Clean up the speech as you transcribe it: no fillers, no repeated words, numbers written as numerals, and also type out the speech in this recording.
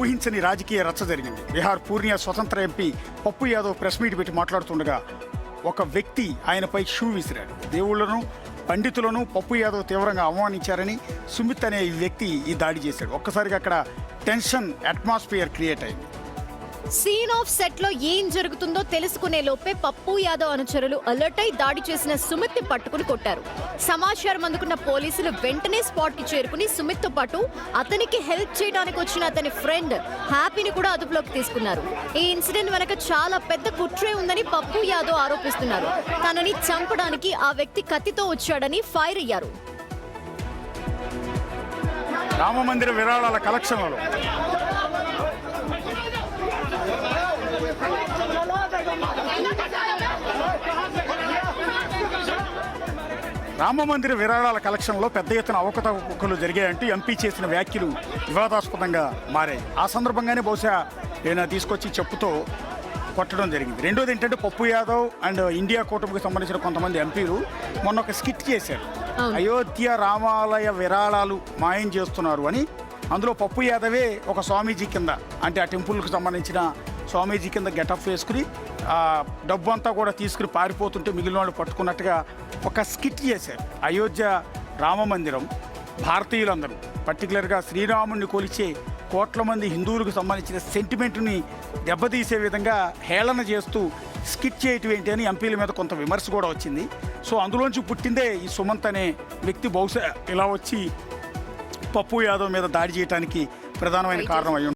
ఊహించని రాజకీయ రచ్చ జరిగింది. బీహార్ పూర్ణియా స్వతంత్ర ఎంపీ పప్పు యాదవ్ ప్రెస్ మీట్ పెట్టి మాట్లాడుతుండగా ఒక వ్యక్తి ఆయనపై షూ విసిరాడు. దేవుళ్లను పండితులను పప్పు యాదవ్ తీవ్రంగా అవమానించారని సుమిత్ అనే ఈ వ్యక్తి ఈ దాడి చేశాడు. ఒక్కసారిగా అక్కడ టెన్షన్ అట్మాస్ఫియర్ క్రియేట్ అయింది. సీన్ ఆఫ్ సెట్ లో ఏం జరుగుతుందో తెలుసుకునే లోపే పప్పు యాదవ్ అనుచరులు అలర్ట్ అయి దాడి చేసిన సుమిత్ ని పట్టుకుని కొట్టారు. సమాచారం అందుకున్న పోలీసులు వెంటనే స్పాట్ కి చేరుకుని సుమిత్ తో పాటు అతనికి హెల్ప్ చేయడానికి వచ్చిన అతని ఫ్రెండ్ హ్యాపీని కూడా అదుపులోకి తీసుకున్నారు. ఈ ఇన్సిడెంట్ వెనక చాలా పెద్ద కుట్రే ఉందని పప్పు యాదవ్ ఆరోపిస్తున్నారు. తనని చంపడానికి ఆ వ్యక్తి కత్తితో వచ్చాడని ఫైర్ అయ్యారు. రామమందిర విరాళాల కలెక్షన్లలో రామమందిర విరాళాల కలెక్షన్లో పెద్ద ఎత్తున అవకతవకలు జరిగాయంటూ ఎంపీ చేసిన వ్యాఖ్యలు వివాదాస్పదంగా మారాయి. ఆ సందర్భంగానే బహుశా నేను తీసుకొచ్చి చెప్పుతో కొట్టడం జరిగింది. రెండోది ఏంటంటే పప్పు యాదవ్ అండ్ ఇండియా కూటమికి సంబంధించిన కొంతమంది ఎంపీలు మొన్న ఒక స్కిట్ చేశారు. అయోధ్య రామాలయ విరాళాలు మాయం చేస్తున్నారు అని. అందులో పప్పు యాదవే ఒక స్వామీజీ కింద, అంటే ఆ టెంపుల్కి సంబంధించిన స్వామీజీ కింద గెటప్ వేసుకుని డబ్బు అంతా కూడా తీసుకుని పారిపోతుంటే మిగిలిన వాళ్ళు పట్టుకున్నట్టుగా ఒక స్కిట్ చేశారు. అయోధ్య రామ మందిరం భారతీయులందరూ, పర్టికులర్గా శ్రీరాముడిని కొలిచే కోట్ల మంది హిందువులకు సంబంధించిన సెంటిమెంట్ని దెబ్బతీసే విధంగా హేళన చేస్తూ స్కిట్ చేయటం ఏంటి అని ఎంపీల మీద కొంత విమర్శ కూడా వచ్చింది. సో అందులోంచి పుట్టిందే ఈ సుమంత్ అనే వ్యక్తి బహుశా ఇలా వచ్చి పప్పు యాదవ్ మీద దాడి చేయడానికి ప్రధానమైన కారణం అయ్యి